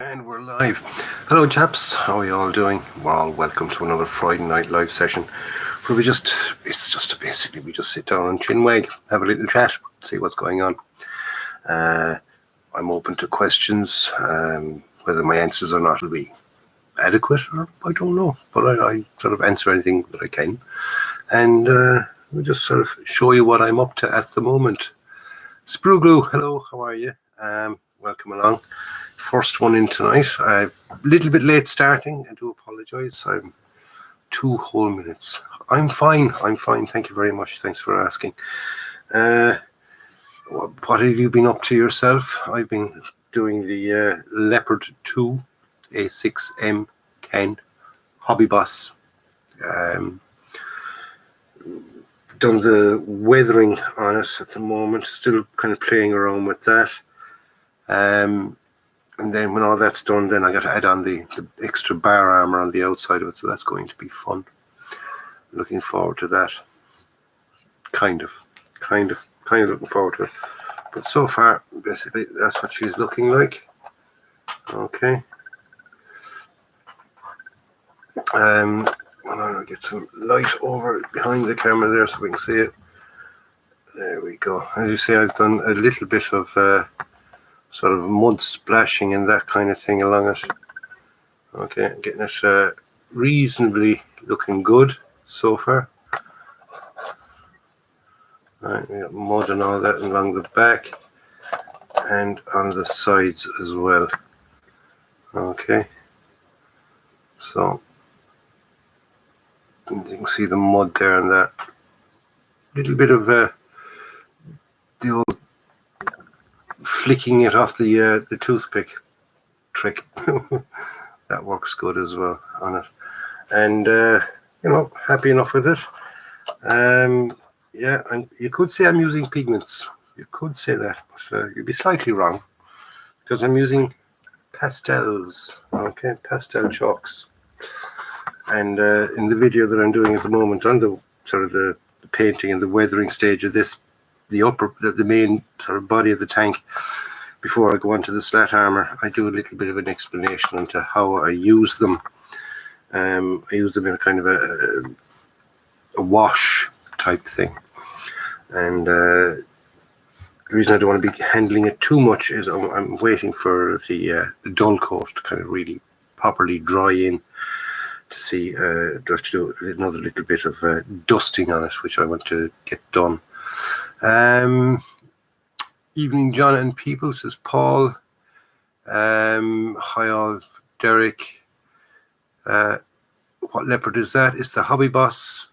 And we're live. Hello chaps, how are you all doing? Well, welcome to another Friday night live session where we just sit down on Chinwag, have a little chat, see what's going on. I'm open to questions, whether my answers or not will be adequate, or I don't know, but I sort of answer anything that I can. And we'll just sort of show you what I'm up to at the moment. Spruglu, hello, how are you? Welcome along. First one in tonight. A little bit late starting. I do apologise. I'm 2 whole minutes. I'm fine. Thank you very much. Thanks for asking. What have you been up to yourself? I've been doing the Leopard 2 A6M Ken hobby bus. Done the weathering on it at the moment. Still kind of playing around with that. And then when all that's done, then I got to add on the extra bar armor on the outside of it, so that's going to be fun. Looking forward to that. Kind of looking forward to it. But so far, basically, that's what she's looking like. Okay. I'll get some light over behind the camera there so we can see it. There we go. As you see, I've done a little bit of sort of mud splashing and that kind of thing along it. Okay, getting it reasonably looking good so far. Right, we got mud and all that along the back and on the sides as well. Okay, so you can see the mud there and that. Little bit of the old flicking it off the toothpick trick. That works good as well on it. And happy enough with it. Yeah, and you could say I'm using pigments. You could say that, but you'd be slightly wrong because I'm using pastels. Okay, pastel chalks. And in the video that I'm doing at the moment on the sort of the painting and the weathering stage of this, the main sort of body of the tank, before I go on to the slat armor, I do a little bit of an explanation into how I use them. I use them in a kind of a wash type thing. And the reason I don't want to be handling it too much is I'm waiting for the dull coat to kind of really properly dry in to see, do I have to do another little bit of dusting on it, which I want to get done. Evening, John and people, says Paul. Hi all, Derek. What leopard is that? It's the Hobby Boss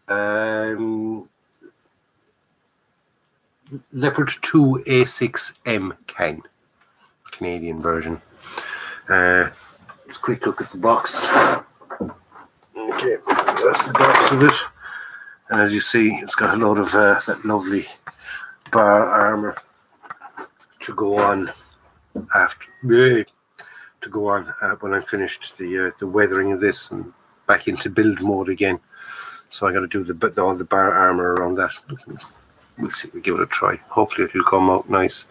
Leopard 2 A6M Ken, Canadian version. Just a quick look at the box. Okay, that's the box of it. And as you see, it's got a load of that lovely bar armor to go on when I'm finished the weathering of this and back into build mode again. So I got to do all the bar armor around that. We'll see. We'll give it a try. Hopefully it'll come out nice.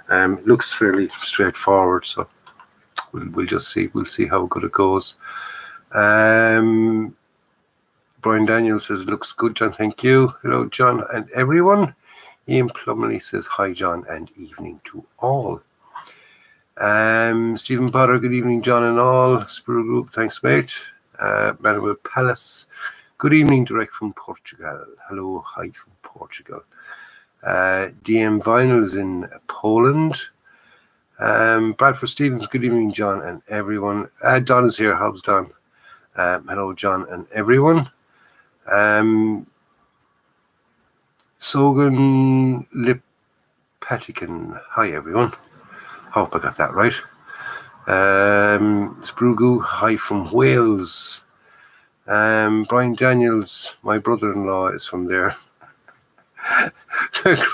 It looks fairly straightforward, so we'll just see. We'll see how good it goes. Brian Daniels says, looks good, John. Thank you. Hello, John and everyone. Ian Plumley says, hi, John, and evening to all. Stephen Potter, good evening, John and all. Spuru Group, thanks, mate. Manuel Palace, good evening, direct from Portugal. Hello, hi from Portugal. DM Vinyls in Poland. Bradford Stevens, good evening, John and everyone. Don is here. How's Don? Hello, John and everyone. Sogan Lipatican. Hi, everyone. Hope I got that right. Sprugu, hi from Wales. Brian Daniels, my brother-in-law, is from there.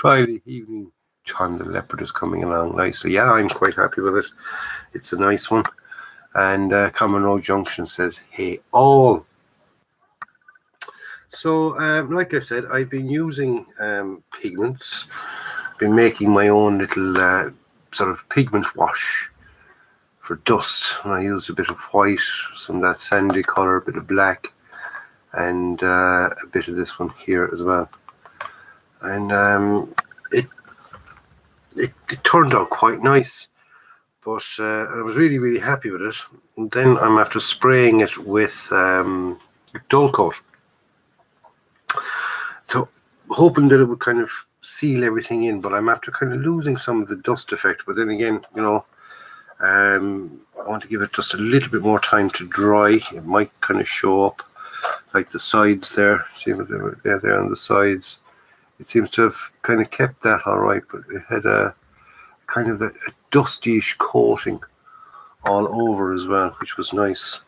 Friday evening, John the Leopard is coming along nicely. Yeah, I'm quite happy with it. It's a nice one. And Common Road Junction says, hey, all. So, like I said, I've been using pigments. Been making my own little sort of pigment wash for dust. And I used a bit of white, some of that sandy colour, a bit of black, and a bit of this one here as well. And it turned out quite nice, but I was really, really happy with it. And then I'm after spraying it with Dull Coat, so hoping that it would kind of seal everything in, but I'm after kind of losing some of the dust effect. But then again, you know, I want to give it just a little bit more time to dry. It might kind of show up like the sides there. See what they're there on the sides. It seems to have kind of kept that all right, but it had a kind of a dusty-ish coating all over as well, which was nice.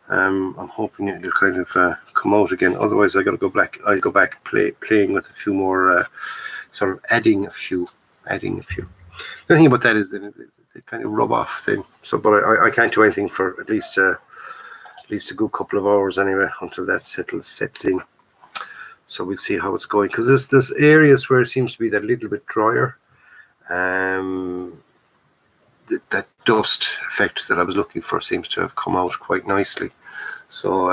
I'm hoping it'll kind of come out again. Otherwise, I got to go back. I'll go back playing with a few more, sort of adding a few. The thing about that is that they kind of rub off then. So, but I can't do anything for at least a good couple of hours anyway until that sets in. So we'll see how it's going, because there's areas where it seems to be that little bit drier. That dust effect that I was looking for seems to have come out quite nicely. So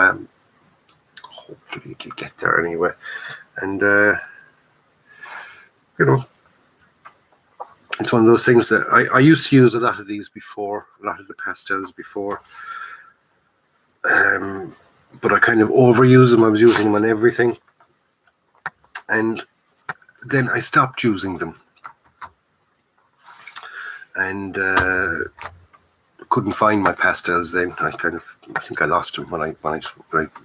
hopefully it'll get there anyway. And you know, it's one of those things that I used to use a lot of these before, a lot of the pastels before. But I kind of overuse them. I was using them on everything. And then I stopped using them. And couldn't find my pastels then. I think I lost them when I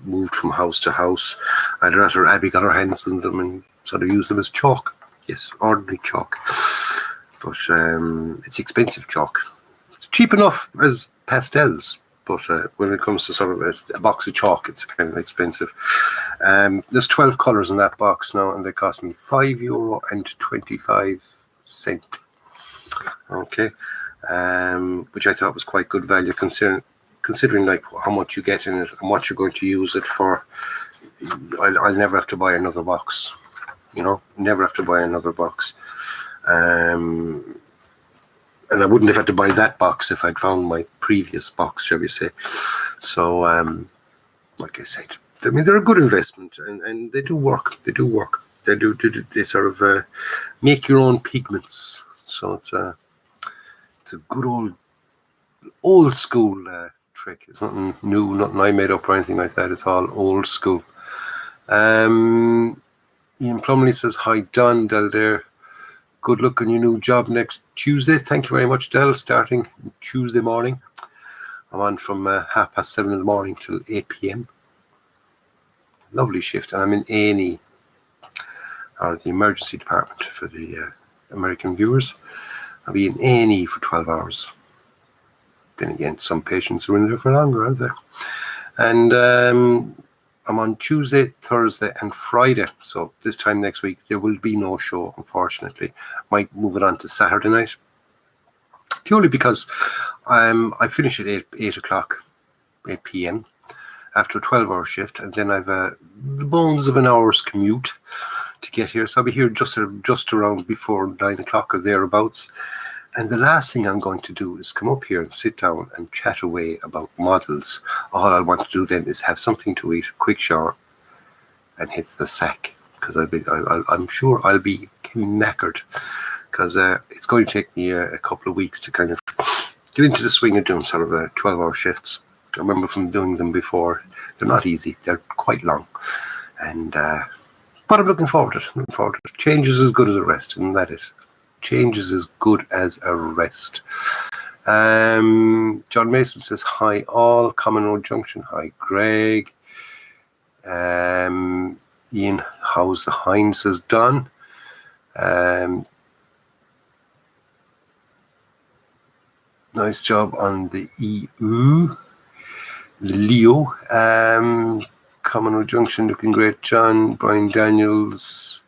moved from house to house. I'd rather Abby got her hands on them and sort of use them as chalk. Yes, ordinary chalk. But it's expensive chalk. It's cheap enough as pastels, but when it comes to sort of a box of chalk, it's kind of expensive. There's 12 colours in that box now, and they cost me €5.25. Okay, which I thought was quite good value considering like how much you get in it and what you're going to use it for. I'll never have to buy another box, you know, never have to buy another box. And I wouldn't have had to buy that box if I'd found my previous box, shall we say. So, like I said, I mean, they're a good investment, and they do work. They sort of make your own pigments. So it's a good old school trick. It's nothing new, nothing I made up or anything like that. It's all old school. Ian Plumley says, hi, Don, Del there. Good luck on your new job next Tuesday. Thank you very much, Del. Starting Tuesday morning. I'm on from 7:30 in the morning till 8 p.m. Lovely shift. And I'm in A&E, or the emergency department for the American viewers. I'll be in A&E for 12 hours. Then again, some patients are in there for longer, aren't they? And I'm on Tuesday, Thursday and Friday. So this time next week, there will be no show, unfortunately. Might move it on to Saturday night. Purely because I finish at 8 p.m. after a 12-hour shift. And then I've the bones of an hour's commute to get here. So I'll be here just around before 9 o'clock or thereabouts. And the last thing I'm going to do is come up here and sit down and chat away about models. All I want to do then is have something to eat, quick shower, and hit the sack. Because I'm sure I'll be knackered. Because it's going to take me a couple of weeks to kind of get into the swing of doing sort of 12-hour shifts. I remember from doing them before. They're not easy. They're quite long. And but I'm looking forward to it. Change is as good as a rest, isn't that it? Change is as good as a rest. John Mason says, hi all, Common Road Junction. Hi Greg. Ian, how's the hind, says Don. Nice job on the EU. Leo. Common Road Junction looking great. John. Brian Daniels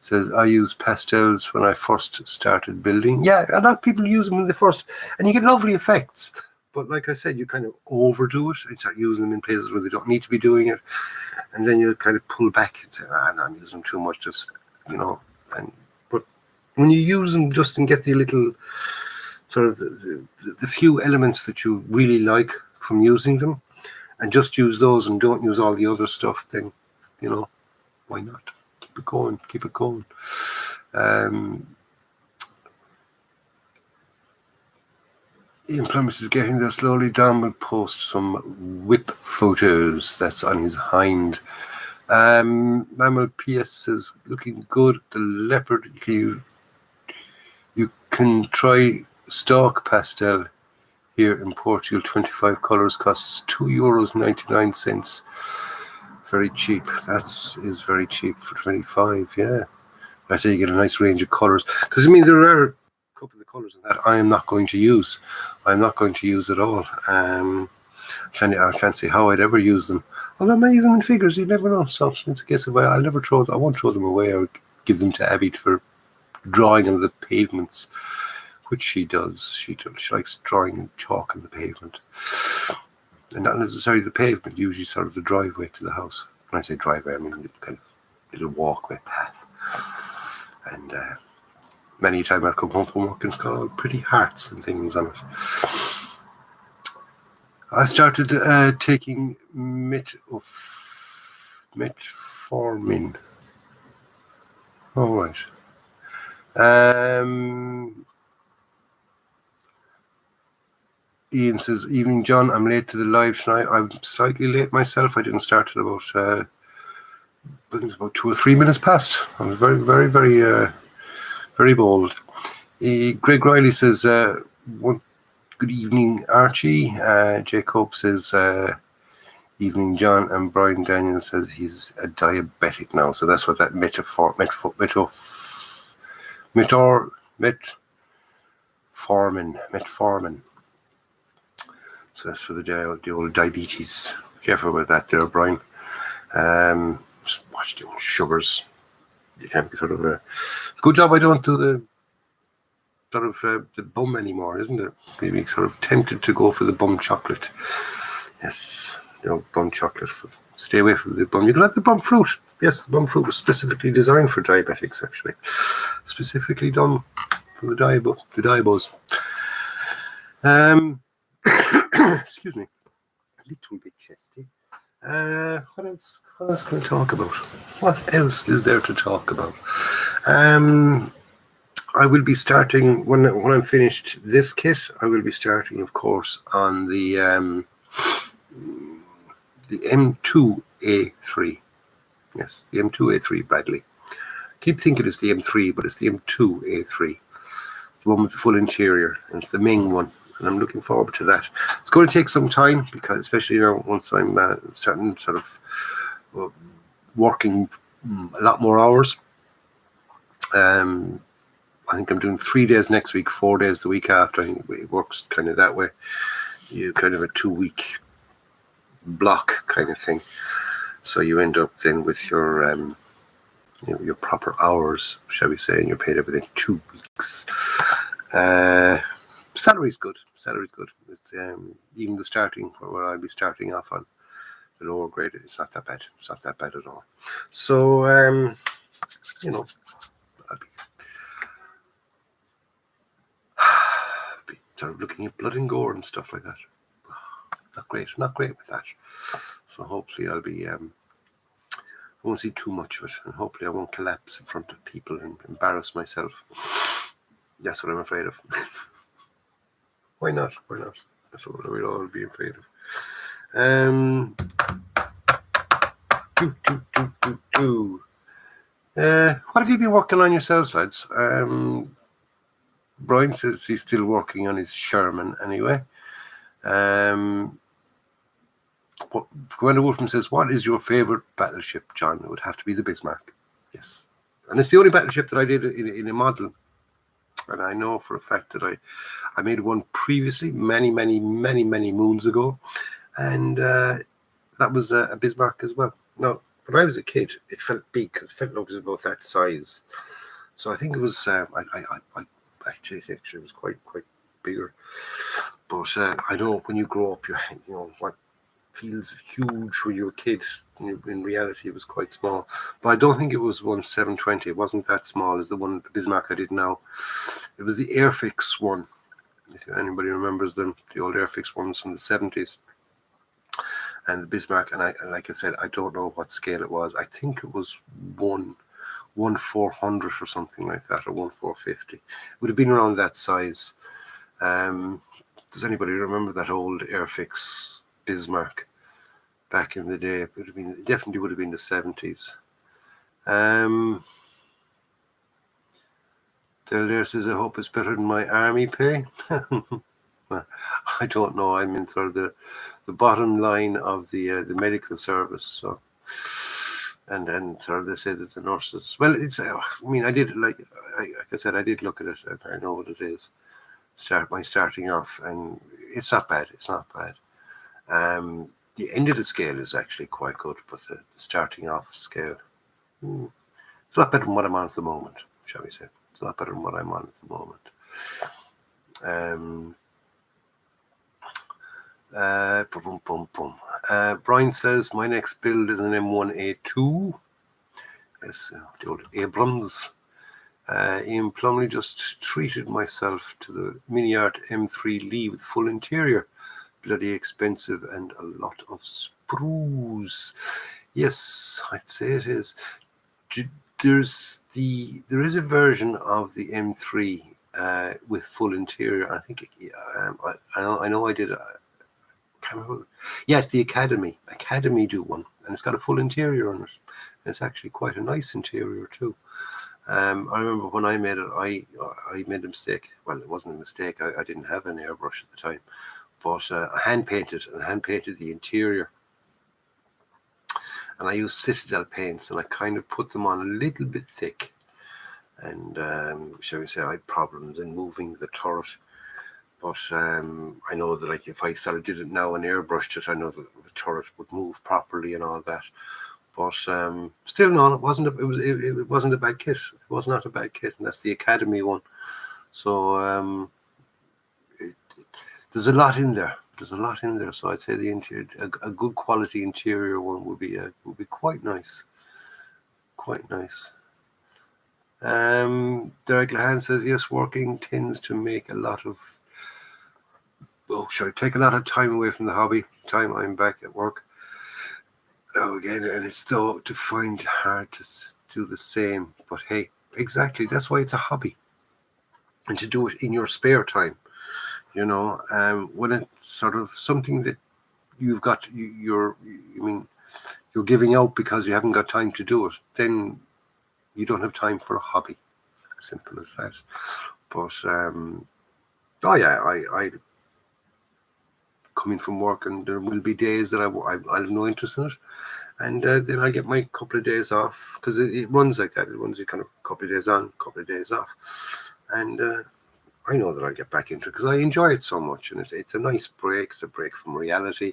says, I use pastels when I first started building. Yeah, a lot of people use them when they first, and you get lovely effects. But like I said, you kind of overdo it and start using them in places where they don't need to be doing it. And then you kind of pull back and say, no, I'm using them too much, just, you know. But when you use them just and get the sort of the few elements that you really like from using them, and just use those and don't use all the other stuff, then, why not? Keep it going, keep it going. Ian Plummet is getting there slowly. Don will post some whip photos. That's on his hind. Mammal PS says, looking good. The leopard, you can try stock pastel here in Portugal. 25 colours, costs €2.99. Very cheap. That is very cheap for 25. Yeah, I say you get a nice range of colours, because there are a couple of the colours in that I am not going to use. I'm not going to use at all. I can't say how I'd ever use them. Although I may use them in figures, you never know. So it's a case of I won't throw them away or give them to Abby for drawing on the pavements, which she does. She likes drawing chalk on the pavement. And not necessarily the pavement, usually sort of the driveway to the house. When I say driveway, I mean kind of little walkway path. And many a time I've come home from work and it's got all pretty hearts and things on it. I started taking metformin. All right. Ian says, evening, John. I'm late to the live tonight. I'm slightly late myself. I didn't start at about, I think it's about 2 or 3 minutes past. I was very, very, very, very bold. Greg Riley says, good evening, Archie. Jacob says, evening, John. And Brian Daniel says he's a diabetic now. So that's what that metformin. So that's for the old diabetes. Careful with that there, Brian. Just watch the old sugars. You can't be sort of it's a good job I don't do the sort of the bum anymore, isn't it? Maybe sort of tempted to go for the bum chocolate. Yes, bum chocolate. Stay away from the bum. You can have the bum fruit. Yes, the bum fruit was specifically designed for diabetics, actually. Specifically done for the diabos. Excuse me, a little bit chesty. What else can we talk about? What else is there to talk about? I will be starting, when I'm finished this kit, I will be starting, of course, on the M2A3. Yes, the M2A3 Bradley. I keep thinking it's the M3, but it's the M2A3. The one with the full interior, and it's the Ming one. And I'm looking forward to that. It's going to take some time, because especially once I'm starting sort of working a lot more hours. I think I'm doing 3 days next week, 4 days the week after. I think it works kind of that way. You kind of a 2-week block kind of thing. So you end up then with your your proper hours, shall we say, and you're paid everything 2 weeks. Salary's good. It's, even the starting, where I'll be starting off on the lower grade, it's not that bad. It's not that bad at all. So, I'll be sort of looking at blood and gore and stuff like that. Not great with that. So hopefully I'll be, I won't see too much of it, and hopefully I won't collapse in front of people and embarrass myself. That's what I'm afraid of. Why not? That's what we'll all be afraid of. What have you been working on yourselves, lads? Brian says he's still working on his Sherman anyway. Commander Wolfman says, what is your favourite battleship, John? It would have to be the Bismarck. Yes. And it's the only battleship that I did in a model. And I know for a fact that I made one previously, many moons ago. And that was a Bismarck as well. Now, when I was a kid, it felt big, because it felt like it was about that size. So I think it was, I actually it was quite bigger. But I know when you grow up, what feels huge when you're a kid, in reality it was quite small. But I don't think it was 720. It wasn't that small as the Bismarck I did now. It was the Airfix one. if anybody remembers them, the old Airfix ones from the 70s. And the Bismarck, and like I said, I don't know what scale it was. I think it was 1/400 or something like that, or 1/450. It would have been around that size. Does anybody remember that old Airfix Bismarck back in the day? It would have been, definitely would have been the 70s. Del there says, I hope it's better than my army pay. I don't know. I'm in sort of the bottom line of the medical service. So, and sort of they say that the nurses. Well, it's. I mean, I did like I said, I did look at it, and I know what it is. Starting off, and it's not bad. It's not bad. The end of the scale is actually quite good, but the starting off scale, it's a lot better than what I'm on at the moment, shall we say. It's a lot better than what I'm on at the moment. Brian says, my next build is an M1A2. Yes, the old Abrams. Ian Plumley just treated myself to the Mini Art M3 Lee with full interior. Bloody expensive and a lot of sprues. Yes, I'd say it is. There is a version of the M3 with full interior. I think I know I did. Can't remember. Yes, the Academy do one, and it's got a full interior on it. And it's actually quite a nice interior too. I remember when I made it, I made a mistake. Well, it wasn't a mistake. I didn't have an airbrush at the time, but I hand painted the interior. And I used Citadel paints, and I kind of put them on a little bit thick. And shall we say, I had problems in moving the turret. But I know that, like, if I sort of did it now and airbrushed it, I know that the turret would move properly and all that. But still, no, it wasn't. It wasn't a bad kit. It was not a bad kit, and that's the Academy one. So there's a lot in there. So I'd say the interior, a good quality interior one would be quite nice. Quite nice. Derek Lahan says, yes, working tends to make a lot of. Oh, sorry, take a lot of time away from the hobby. Time I'm back at work. Now again, and it's though to find hard to do the same. But hey, exactly, that's why it's a hobby, and to do it in your spare time. You know, when it's sort of something that you've got, you're giving out because you haven't got time to do it, then you don't have time for a hobby. Simple as that. But I coming from work, and there will be days that I'll have no interest in it, and then I get my couple of days off, because it runs like that. It runs kind of a couple of days on, couple of days off, and I know that I'll get back into it because I enjoy it so much, and it's a nice break. It's a break from reality.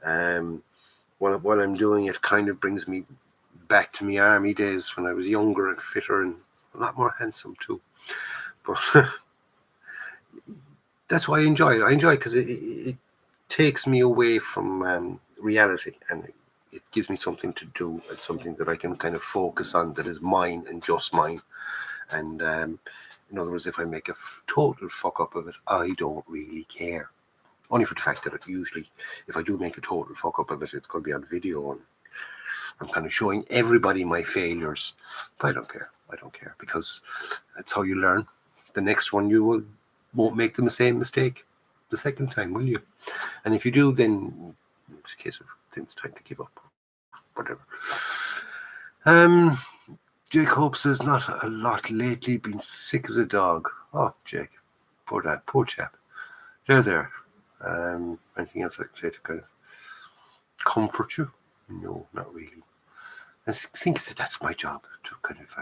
While I'm doing it, kind of brings me back to my army days when I was younger and fitter and a lot more handsome too. But that's why I enjoy it. I enjoy it because it takes me away from reality, and it gives me something to do and something that I can kind of focus on that is mine and just mine. And in other words, if I make a total fuck up of it, I don't really care. Only for the fact that usually, if I do make a total fuck up of it, it's going to be on video, and I'm kind of showing everybody my failures. But I don't care. Because that's how you learn. The next one you won't make the same mistake the second time, will you? And if you do, then it's a case of then it's time to give up. Whatever. Jake Hope says, not a lot lately, been sick as a dog. Oh, Jake, poor chap. There. Anything else I can say to kind of comfort you? No, not really. I think that that's my job, to kind of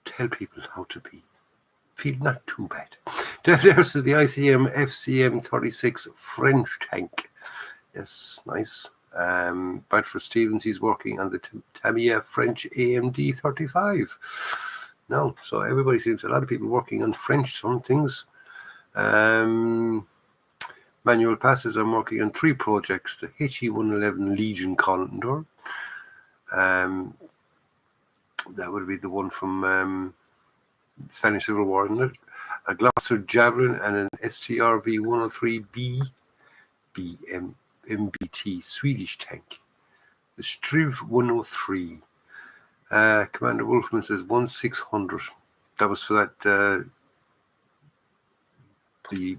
tell people how to feel not too bad. There's the ICM FCM 36 French tank. Yes, nice. Bradford Stevens, he's working on the Tamiya French AMD 35. No, so a lot of people working on French some things. Manuel Passes, I'm working on 3 projects: the HE111 Legion Condor. That would be the one from Spanish Civil War, isn't it? A Gloucester Javelin and an STRV 103B MBT Swedish tank. The Striv 103. Commander Wolfman says 1600. That was for that the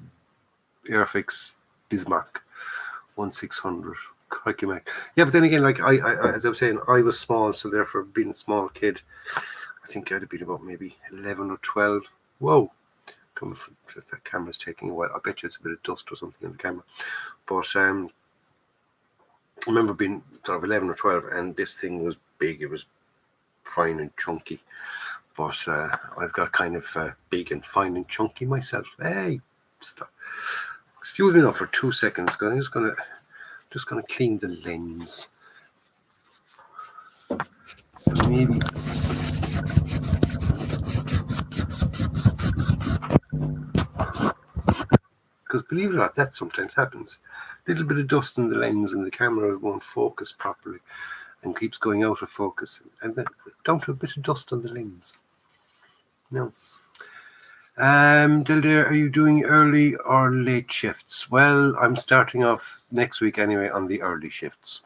Airfix Bismarck 1600. Crikey, Mac. Yeah, but then again, like I as I was saying, I was small, so therefore being a small kid, I think I'd have been about maybe 11 or 12. Whoa. Coming from that camera's taking a while. I bet you it's a bit of dust or something in the camera. But I remember being sort of 11 or 12, and this thing was big. It was fine and chunky. But I've got kind of big and fine and chunky myself. Hey, stop. Excuse me now for 2 seconds, because I'm just gonna clean the lens. Maybe. Because believe it or not, that sometimes happens. A little bit of dust in the lens and the camera won't focus properly and keeps going out of focus. And then don't have a bit of dust on the lens. No. Dildare, are you doing early or late shifts? Well, I'm starting off next week anyway on the early shifts.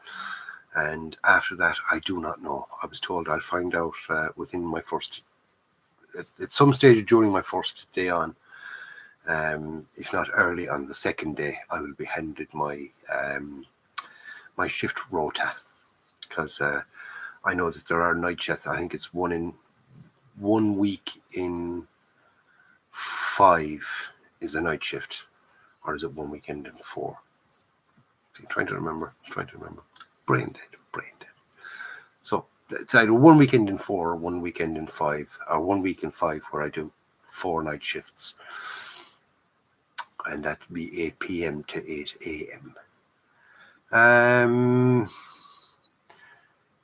And after that, I do not know. I was told I'll find out within my first, at some stage during my first day on. If not early on the second day, I will be handed my my shift rota, because I know that there are night shifts. I think it's 1 week in 5 is a night shift, or is it 1 weekend in 4? I'm trying to remember. Brain dead. So it's either 1 weekend in 4 or 1 weekend in 5, or 1 week in 5 where I do 4 night shifts. And that'd be 8 p.m. to 8 a.m.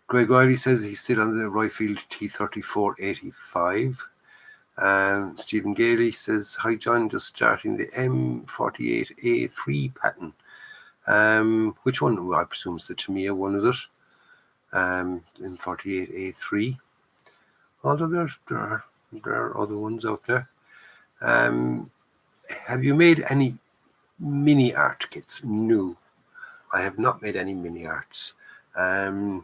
Greg Riley says he's still on the Royfield T3485. Stephen Gailey says, hi John, just starting the M48A3 pattern. Which one? Well, I presume it's the Tamiya one, is it? M48A3. Although there are other ones out there. Have you made any mini art kits? No, I have not made any mini arts. I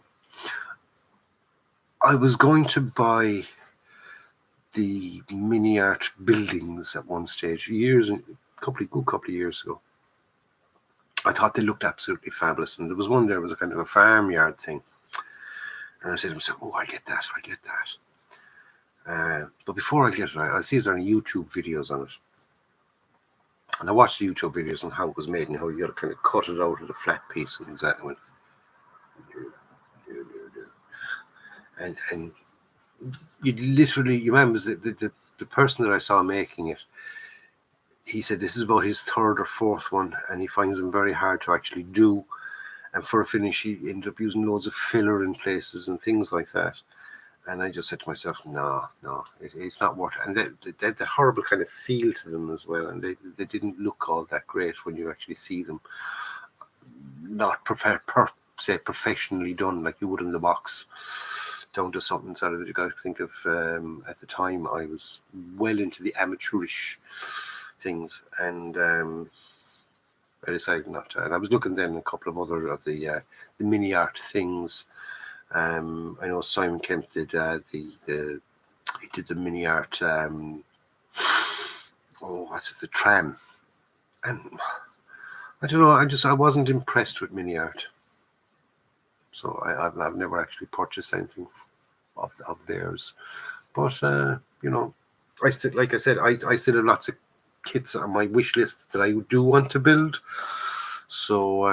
was going to buy the mini art buildings at one stage, a couple of years ago. I thought they looked absolutely fabulous, and there was one there was a kind of a farmyard thing, and I said to myself, "Oh, I get that." But before I get it, I see there are YouTube videos on it. And I watched the YouTube videos on how it was made and how you got to kind of cut it out of the flat piece and things like that. And you remember the person that I saw making it, he said this is about his 3rd or 4th one, and he finds them very hard to actually do. And for a finish, he ended up using loads of filler in places and things like that. And I just said to myself, no, it's not worth it. And they had that horrible kind of feel to them as well. And they didn't look all that great when you actually see them not professionally done like you would in the box, down to something sort of that you got to think of. At the time, I was well into the amateurish things, and I decided not to. And I was looking then at a couple of other of the mini art things. I know Simon Kemp did the mini art. The tram, and I don't know. I wasn't impressed with mini art, so I've never actually purchased anything of theirs. But I still, like I said, I still have lots of kits on my wish list that I do want to build. So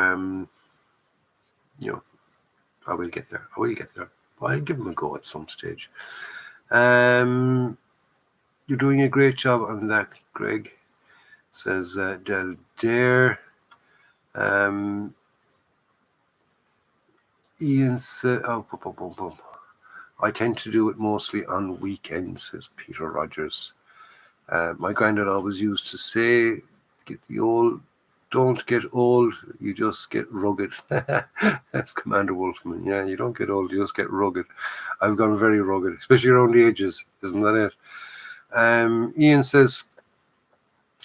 I will get there. I'll give them a go at some stage. You're doing a great job on that, Greg, says Del Dare. Ian said, I tend to do it mostly on weekends, says Peter Rogers. My granddad always used to say, don't get old, you just get rugged. That's Commander Wolfman. Yeah, you don't get old, you just get rugged. I've gone very rugged, especially around the edges, isn't that it? Ian says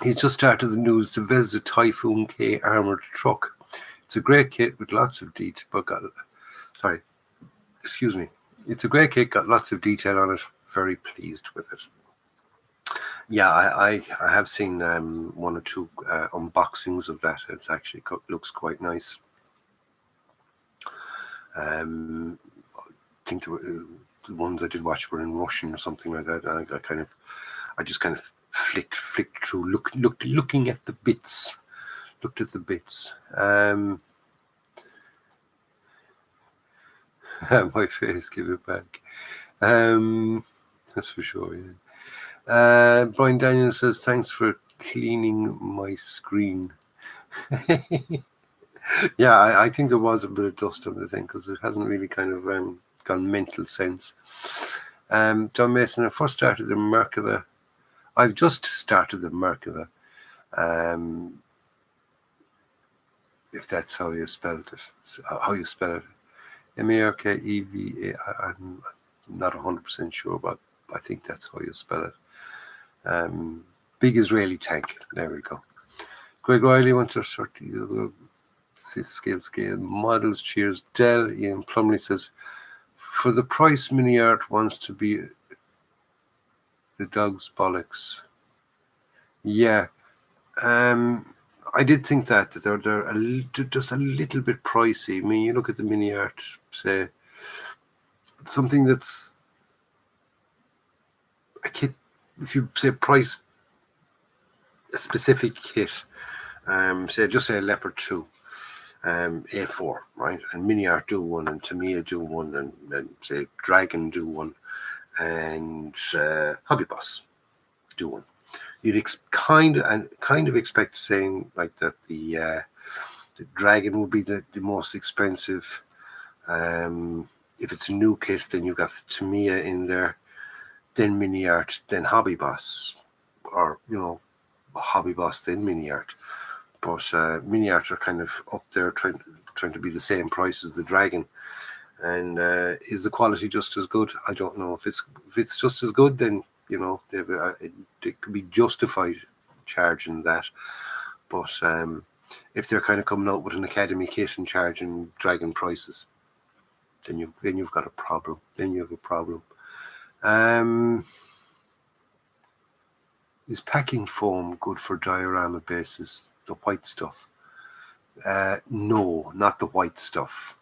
he's just started the news. The Vezda Typhoon K armored truck. It's a great kit with lots of detail. It's a great kit, got lots of detail on it. Very pleased with it. Yeah, I have seen one or two unboxings of that. It's actually looks quite nice. I think the ones I did watch were in Russian or something like that. I just kind of flicked through, looking at the bits. Looked at the bits. My face, give it back. That's for sure. Yeah. Brian Daniel says, "Thanks for cleaning my screen." Yeah, I think there was a bit of dust on the thing because it hasn't really kind of gone mental sense. John Mason, I first started the Merkava. I've just started the Merkava. If that's how you spelled it, how you spell it. Merkeva. I'm not 100% sure, but I think that's how you spell it. Big Israeli tank. There we go. Greg Riley, 130 scale models. Cheers, Dell. Ian Plumley says, for the price, Mini Art wants to be the dog's bollocks. Yeah. I did think that they're just a little bit pricey. I mean, you look at the Mini Art, say something that's a kit. If you say price a specific kit, say a Leopard 2, A4, right, and Mini Art do one, and Tamiya do one, and say Dragon do one, and Hobby Boss do one. You'd kind of expect saying like that the Dragon would be the most expensive. If it's a new kit, then you've got the Tamiya in there, then Mini Art, then Hobby Boss, or Hobby Boss, then Mini Art. But Mini Art are kind of up there trying to be the same price as the Dragon. And is the quality just as good? I don't know. If it's just as good, then it could be justified charging that. But if they're kind of coming out with an Academy kit and charging Dragon prices, then you've got a problem. Then you have a problem. Is packing foam good for diorama bases? The white stuff? No, not the white stuff.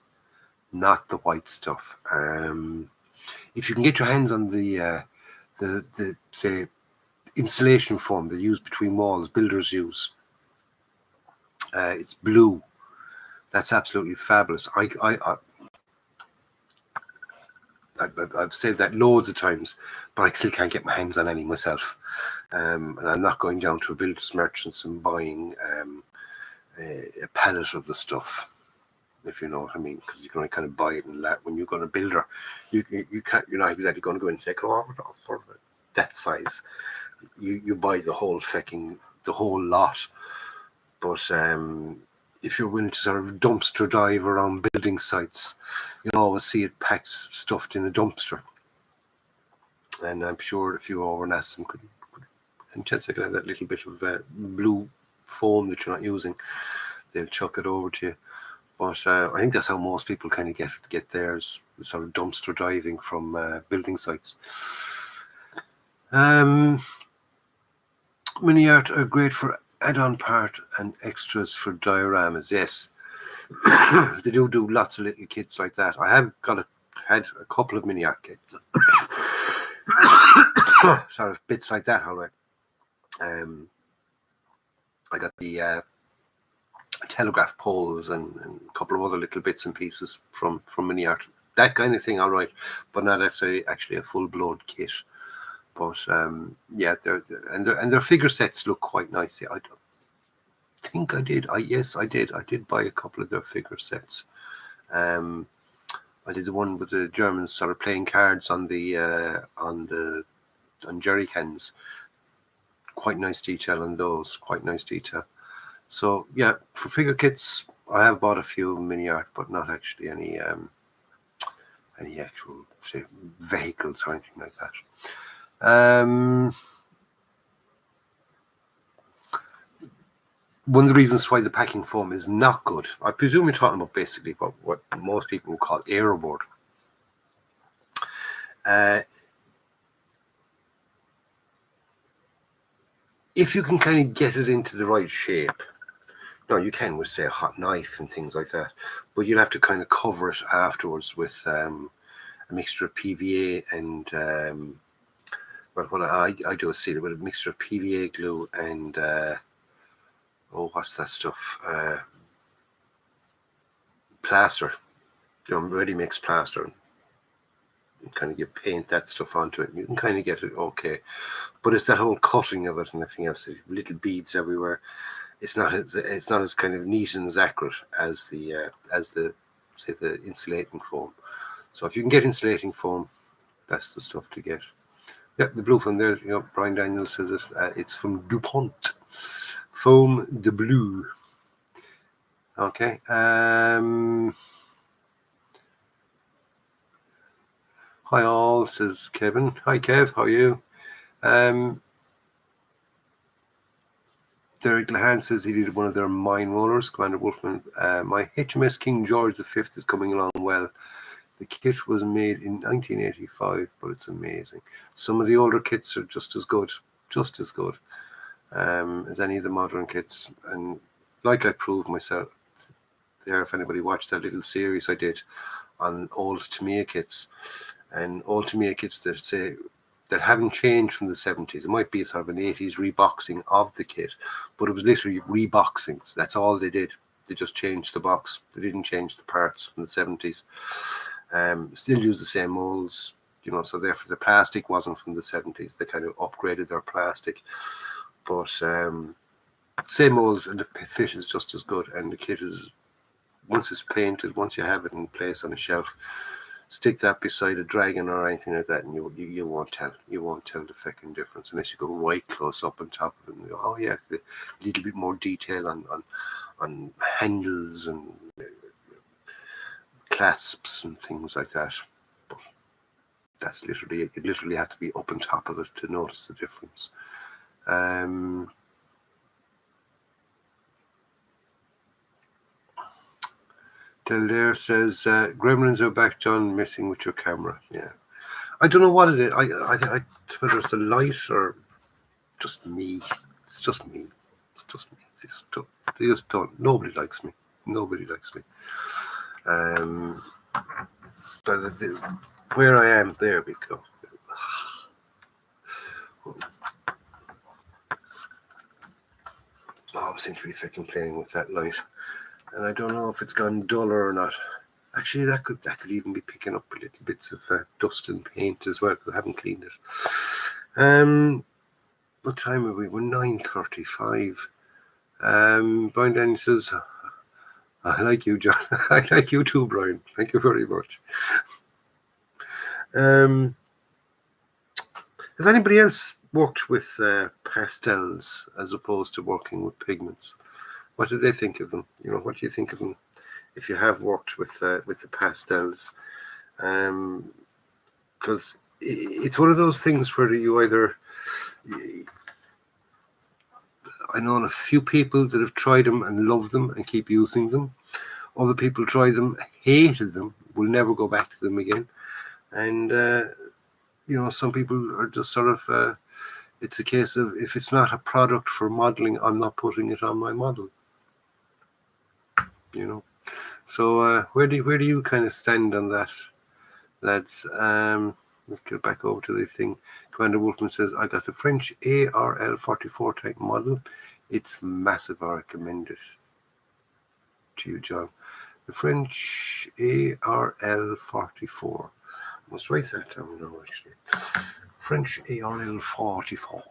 Not the white stuff. If you can get your hands on the say insulation foam they use between walls, builders use. It's blue. That's absolutely fabulous. I've said that loads of times, but I still can't get my hands on any myself. And I'm not going down to a builder's merchants and buying a pallet of the stuff, if you know what I mean, because you're going to kind of buy it and when you're going to builder, you can't. You're not exactly going to go in and say, "Oh, for that size." You buy the whole lot. But if you're willing to sort of dumpster dive around building sites, you'll always see it packed, stuffed in a dumpster. And I'm sure if you over and ask them, and chance I could have that little bit of blue foam that you're not using, they'll chuck it over to you. But I think that's how most people kind of get theirs, sort of dumpster diving from building sites. Mini Art are great for add-on part and extras for dioramas. Yes, they do lots of little kits like that. I have had a couple of Mini Art kits, sort of bits like that. All right. I got the telegraph poles and a couple of other little bits and pieces from Mini Art. That kind of thing, all right, but not necessarily actually a full-blown kit. But yeah, their figure sets look quite nice. I think I did. Yes, I did. I did buy a couple of their figure sets. I did the one with the Germans sort of playing cards on jerry cans. Quite nice detail on those. Quite nice detail. So yeah, for figure kits, I have bought a few Mini Art, but not actually any actual say vehicles or anything like that. One of the reasons why the packing foam is not good, I presume you're talking about basically what most people would call aeroboard. If you can kind of get it into the right shape, no, you can with, say, a hot knife and things like that, but you'll have to kind of cover it afterwards with a mixture of PVA and, well, what I do is seal it with a mixture of PVA glue and, what's that stuff? Plaster, ready mix plaster. Kind of you paint that stuff onto it, and you can kind of get it okay. But it's that whole cutting of it and everything else. Little beads everywhere. It's not as kind of neat and as accurate as the say the insulating foam. So if you can get insulating foam, that's the stuff to get. Yeah, the blue one there. Brian Daniels says it. It's from DuPont. Foam de Blue. Okay. Hi all, says Kevin. Hi Kev, how are you? Derek Lahan says he did one of their mine rollers. Commander Wolfman, my HMS King George V is coming along well. The kit was made in 1985, but it's amazing. Some of the older kits are just as good as any of the modern kits. And like I proved myself there, if anybody watched that little series I did on old Tamiya kits, and old Tamiya kits that haven't changed from the 70s. It might be a sort of an 80s reboxing of the kit, but it was literally reboxing. So that's all they did. They just changed the box. They didn't change the parts from the 70s. Still use the same molds, so therefore the plastic wasn't from the 70s. They kind of upgraded their plastic. But same molds, and the fit is just as good. And the kit is, once it's painted, once you have it in place on a shelf, stick that beside a Dragon or anything like that, and you won't tell. You won't tell the fucking difference unless you go right close up on top of it and go, oh yeah, a little bit more detail on handles and clasps and things like that. But that's literally it. You literally have to be up on top of it to notice the difference. Del says, Gremlins are back, John, messing with your camera. Yeah. I don't know what it is. Whether it's the light or just me. It's just me. They just don't. Nobody likes me. But where I am, there we go. I seem to be fucking playing with that light. And I don't know if it's gone duller or not. Actually, that could even be picking up little bits of dust and paint as well, because I haven't cleaned it. What time are we? We're 9:35. Brian Denny says, I like you, John. I like you too, Brian. Thank you very much. Has anybody else worked with pastels as opposed to working with pigments? What do they think of them? What do you think of them if you have worked with the pastels? Because it's one of those things where you either... I know a few people that have tried them and loved them and keep using them. Other people tried them, hated them, will never go back to them again. And, some people are just sort of... it's a case of, if it's not a product for modeling, I'm not putting it on my model. So where do you kind of stand on that, lads? Let's get back over to the thing. Commander Wolfman says, I got the French ARL 44 type model. It's massive. I recommend it to you, John. The French ARL 44. I must write that down now, actually. French ARL 44.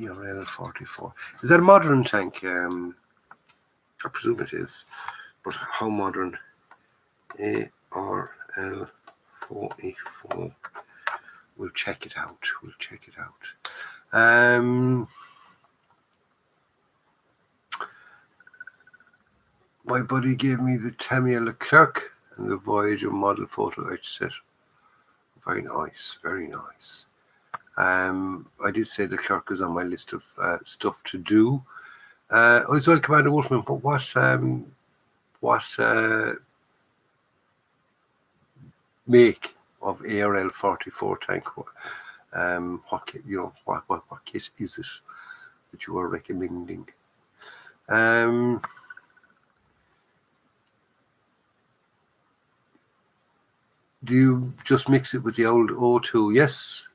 ARL 44. Is that a modern tank? I presume it is, but how modern? ARL 44. We'll check it out. My buddy gave me the Tamiya Leclerc and the Voyager model photo etch set. Very nice. I did say the clerk is on my list of stuff to do. As well, Commander Wolfman, but what make of ARL 44 tank? What kit, what kit is it that you are recommending? Do you just mix it with the old O2? Yes.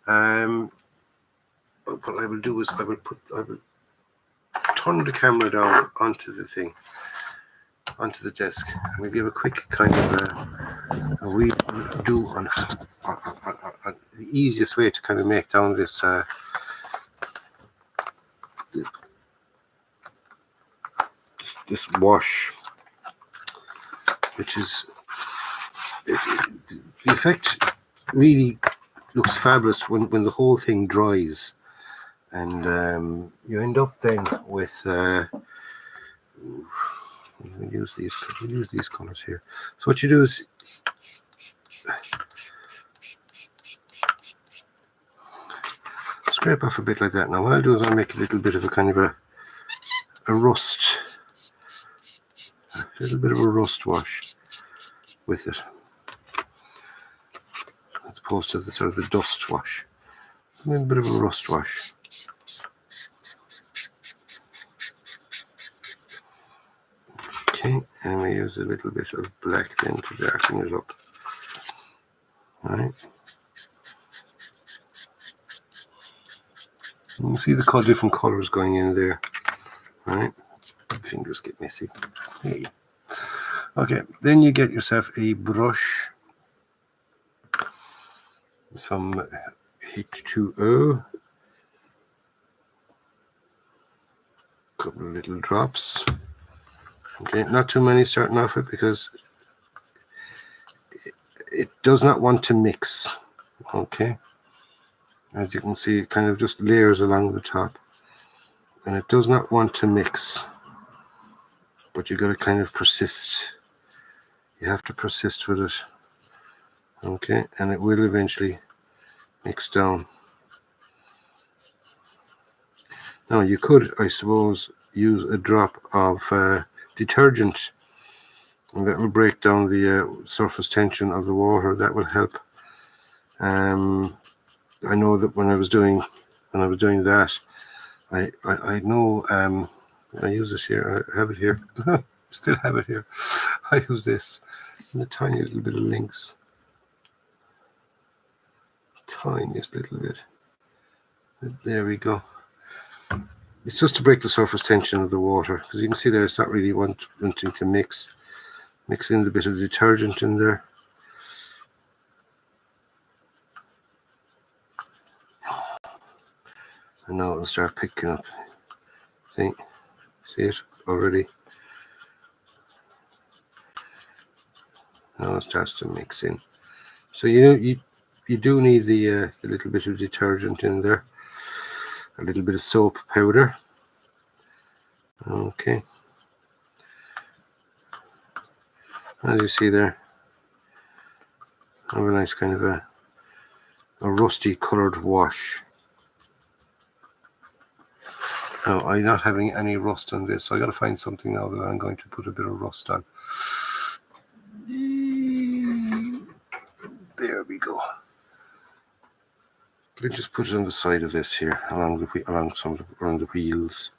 What I will do is I will turn the camera down onto the thing, onto the desk, and we'll give a quick kind of a redo on the easiest way to kind of make down this this wash, which is the effect really looks fabulous when the whole thing dries, and you end up then with we'll use these colors here. So what you do is scrape off a bit like that. Now what I'll do is I'll make a little bit of a kind of a rust, a little bit of a rust wash with it, as opposed to the sort of the dust wash. A little bit of a rust wash. Okay, and we use a little bit of black then to darken it up. Alright. You can see the different colours going in there. Alright. Fingers get messy. Hey. Okay, then you get yourself a brush, some H2O, a couple of little drops. Okay, not too many starting off with, because it does not want to mix. Okay, as you can see, it kind of just layers along the top, and it does not want to mix, but you got to kind of persist. You have to persist with it. Okay, and it will eventually mix down. Now you could, I suppose, use a drop of detergent, and that will break down the surface tension of the water. That will help. I know that when I was doing that, I know I use it here. I have it here. Still have it here. I use this in a tiny little bit of Lynx. Tiniest little bit. There we go. It's just to break the surface tension of the water, because you can see there it's not really wanting to mix. Mix in the bit of detergent in there. And now it'll start picking up. See it already? Now it starts to mix in. So you do need the little bit of detergent in there. A little bit of soap powder. Okay. As you see there, I have a nice kind of a rusty coloured wash. Now, I'm not having any rust on this, so I got to find something now that I'm going to put a bit of rust on. There we go. Let me just put it on the side of this here, along the wheels.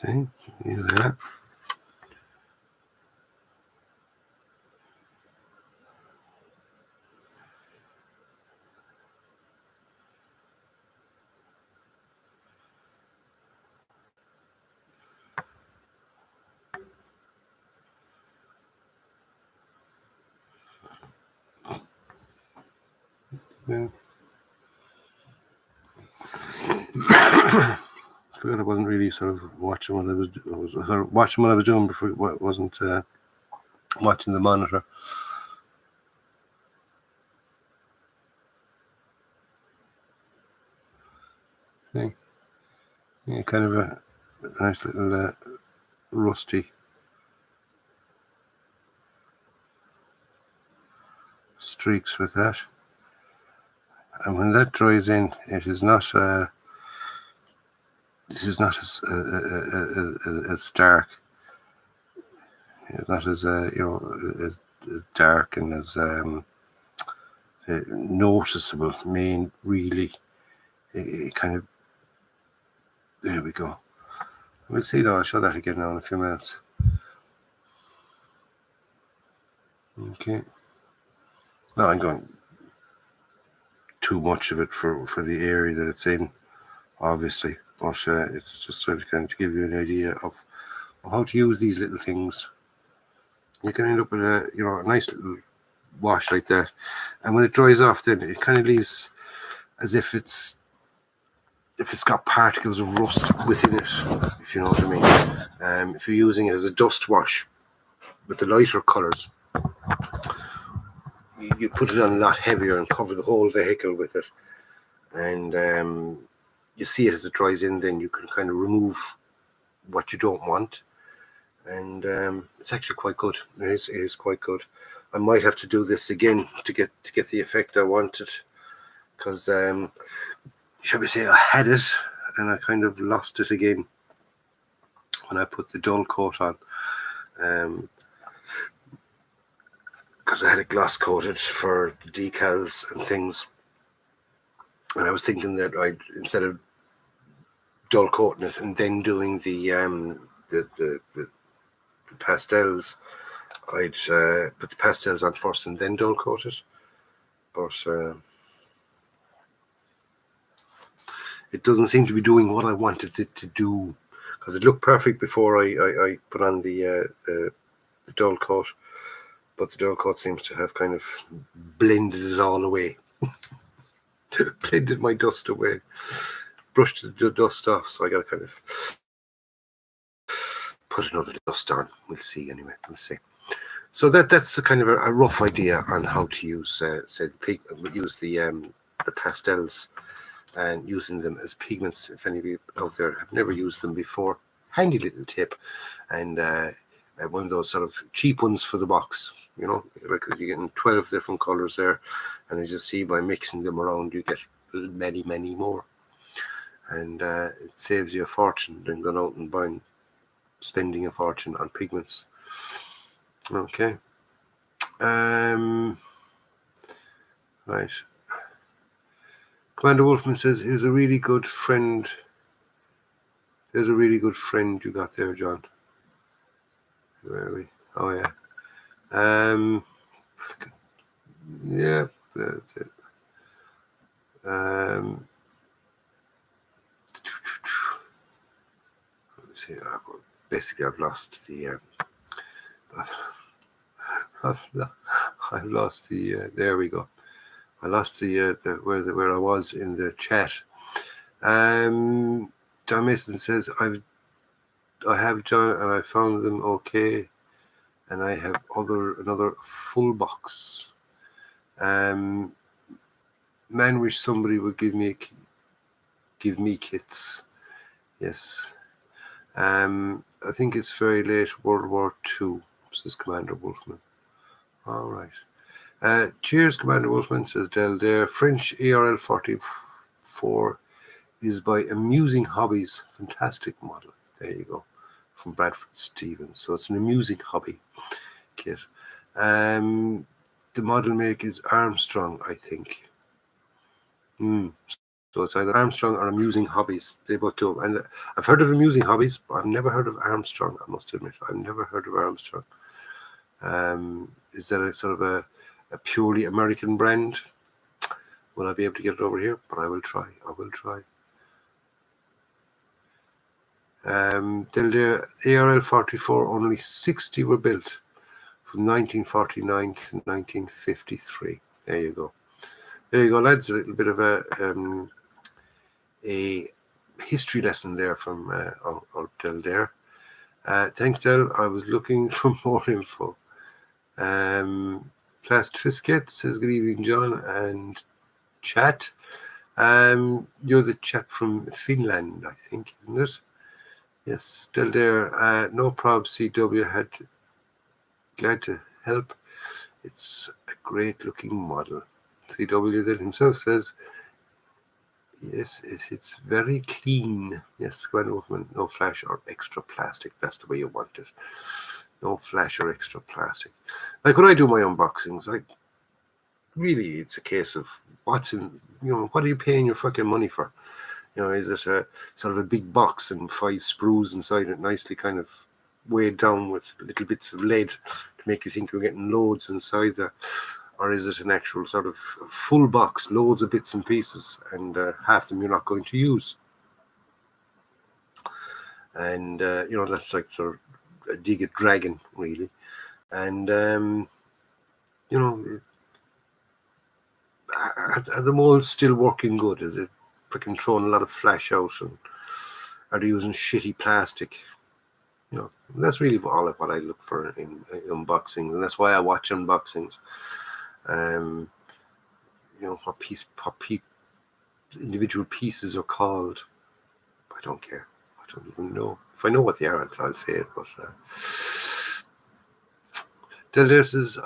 See, use that. forgot I wasn't really sort of watching what I was sort of watching what I was doing before. Wasn't watching the monitor. See? Yeah, kind of a nice little rusty streaks with that. And when that dries in, it is not as dark. It's not as as dark and as noticeable. Really, it kind of. There we go. We'll see now. I'll show that again now in a few minutes. Okay. Now I'm going too much of it for the area that it's in, obviously, but it's just trying to kind of give you an idea of how to use these little things. You can end up with a a nice little wash like that, and when it dries off, then it kind of leaves as if it's got particles of rust within it, if you know what I mean. If you're using it as a dust wash with the lighter colours, you put it on a lot heavier and cover the whole vehicle with it, and you see it as it dries in. Then you can kind of remove what you don't want, and it's actually quite good. It is quite good. I might have to do this again to get the effect I wanted, because shall we say I had it and I kind of lost it again when I put the dull coat on, because I had it gloss coated for the decals and things, and I was thinking that instead of dull coating it and then doing the pastels, I'd put the pastels on first and then dull coat it, but it doesn't seem to be doing what I wanted it to do, because it looked perfect before I put on the dull coat, but the dull coat seems to have kind of blended it all away. Blended my dust away, brushed the dust off, so I got to kind of put another dust on. We'll see anyway. We'll see. So that's a kind of a rough idea on how to use the pastels and using them as pigments. If any of you out there have never used them before, handy little tip, and one of those sort of cheap ones for the box. Like you're getting 12 different colors there, and as you see, by mixing them around, you get many more, and it saves you a fortune than going out and spending a fortune on pigments. Okay. Right. Commander Wolfman says, "Here's a really good friend. There's a really good friend you got there, John." Where are we? Oh yeah. Yeah, that's it. Let me see. Basically, I've lost the. I've lost the. There we go. I lost the where I was in the chat. John Mason says, I have John, and I found them okay, and I have another full box. Man, wish somebody would give me kits. Yes. I think it's very late World War II, says Commander Wolfman. All right. Cheers, Commander Wolfman, says Del Dare. French ARL 44 is by Amusing Hobbies. Fantastic model. There you go. From Bradford Stevens. So it's an amusing hobby kit. The model make is Armstrong, I think. So it's either Armstrong or Amusing Hobbies. They both do. And I've heard of Amusing Hobbies, but I've never heard of Armstrong, I must admit. I've never heard of Armstrong. Is that a sort of a purely American brand? Will I be able to get it over here? But I will try. ARL 44, only 60 were built from 1949 to 1953. There you go, lads. A little bit of a history lesson there from Del Dare. Thanks, Del. I was looking for more info. Class Trisket says, good evening, John and chat. You're the chap from Finland, I think, isn't it? Yes, still there. No problem, CW. Had glad to help. It's a great looking model. CW then himself says, yes, it's very clean. Yes, Gwen Wolfman, no flash or extra plastic. That's the way you want it. No flash or extra plastic. Like when I do my unboxings, really, it's a case of what's in, what are you paying your fucking money for? Is it a sort of a big box and 5 sprues inside it, nicely kind of weighed down with little bits of lead to make you think you're getting loads inside there? Or is it an actual sort of full box, loads of bits and pieces, and half them you're not going to use? And, that's like sort of a dig at Dragon, really. And, are the molds still working good? Is it freaking throwing a lot of flash out? And are they using shitty plastic? That's really all of what I look for in unboxings, and that's why I watch unboxings. What individual pieces are called, I don't care. I don't even know. If I know what they are, I'll say it. But Del Dare says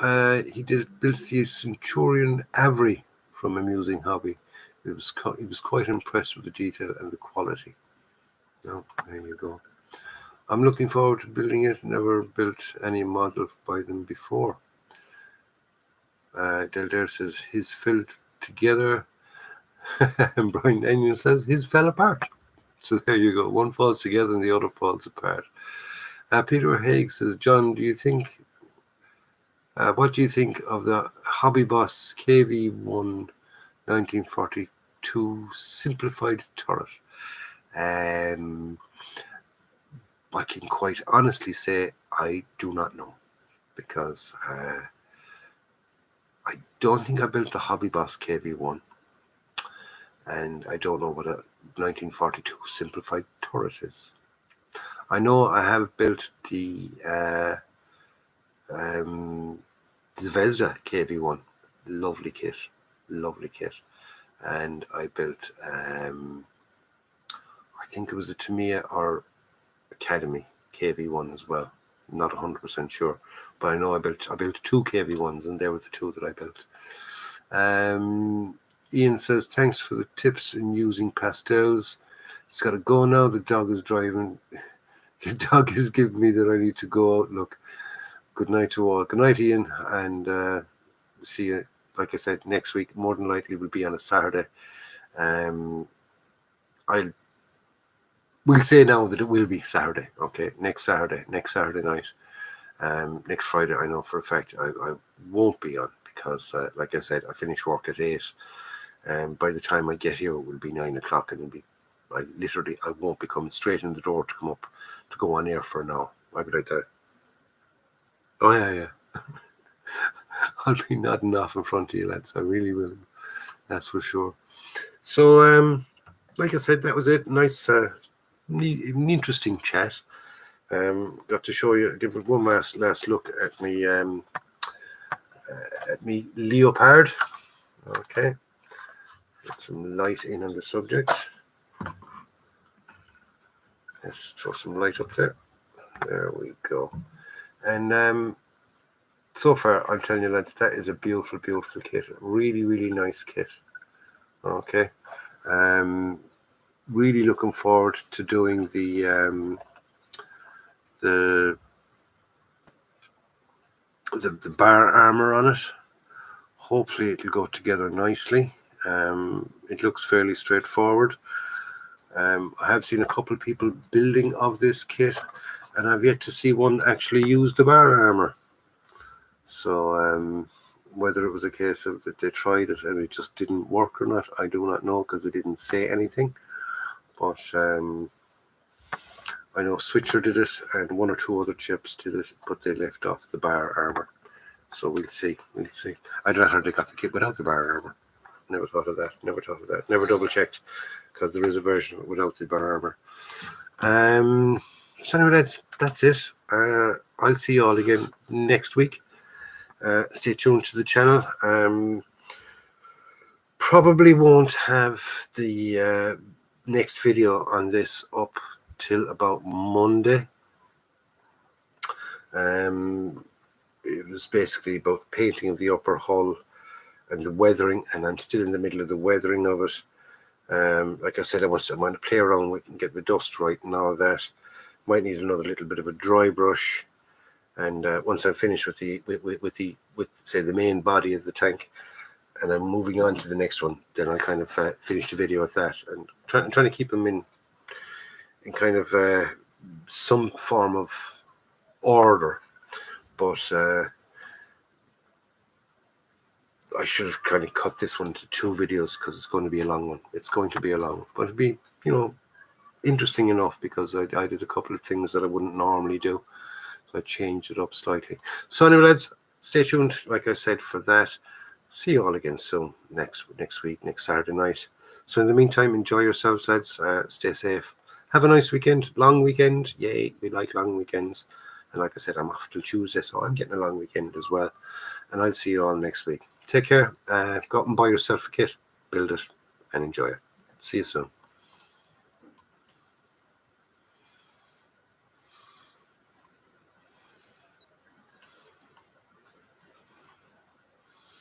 he built the Centurion Avery from Amusing Hobby. He was quite impressed with the detail and the quality. There you go. I'm looking forward to building it. Never built any model by them before. Del Dare says his fell together. And Brian Enion says his fell apart. So there you go. One falls together and the other falls apart. Peter Haig says, John, what do you think of the Hobby Boss KV1 1942 simplified turret? I can quite honestly say I do not know, because I don't think I built the Hobby Boss KV1, and I don't know what a 1942 simplified turret is. I know I have built the Zvezda KV1, lovely kit, and I built I think it was a Tamiya or Academy KV1 as well. I'm not 100% sure, but I know I built 2 KV1s, and they were the 2 that I built. Ian says, thanks for the tips in using pastels. He's got to go now. The dog is driving. The dog is giving me that I need to go out. Look, good night to all. Good night, Ian, and see you, like I said, next week. More than likely will be on a Saturday. We'll say now that it will be Saturday, okay? Next Saturday night. Next Friday, I know for a fact I won't be on, because, like I said, I finish work at 8. And by the time I get here, it will be 9 o'clock, and I won't be coming straight in the door to come up to go on air for an hour. I'll be like that. Oh, yeah. I'll be nodding off in front of you, lads. I really will. That's for sure. So, like I said, that was it. Nice, interesting chat. Got to show you, give it one last look at me leopard. Okay, get some light in on the subject. Let's throw some light up there. There we go. And so far, I'm telling you, lads, that is a beautiful kit. Really, really nice kit. Okay. Really looking forward to doing the bar armor on it. Hopefully it'll go together nicely. It looks fairly straightforward. I have seen a couple of people building of this kit, and I've yet to see one actually use the bar armor. So whether it was a case of that they tried it and it just didn't work or not, I do not know, because they didn't say anything. But I know Switcher did it, and 1 or 2 other chips did it, but they left off the bar armor. So we'll see. I'd rather they got the kit without the bar armor. Never thought of that. Never thought of that. Never double checked, because there is a version of it without the bar armor. So anyway, that's it. I'll see you all again next week. Stay tuned to the channel. Probably won't have the next video on this up till about Monday. It was basically about the painting of the upper hull and the weathering, and I'm still in the middle of the weathering of it. Like I said, I want to play around with and get the dust right and all that. Might need another little bit of a dry brush, and once I'm finished with say the main body of the tank, and I'm moving on to the next one, then I'll kind of finish the video with that, and trying to keep them in kind of some form of order. But I should have kind of cut this one to 2 videos, because it's going to be a long one. It's going to be a long one, but it'll be, interesting enough, because I did a couple of things that I wouldn't normally do, so I changed it up slightly. So anyway, lads, stay tuned, like I said, for that. See you all again soon, next week, next Saturday night. So in the meantime, enjoy yourselves, lads. Stay safe. Have a nice weekend, long weekend. Yay, we like long weekends. And like I said, I'm off till Tuesday, so I'm getting a long weekend as well. And I'll see you all next week. Take care. Go out and buy yourself a kit, build it, and enjoy it. See you soon.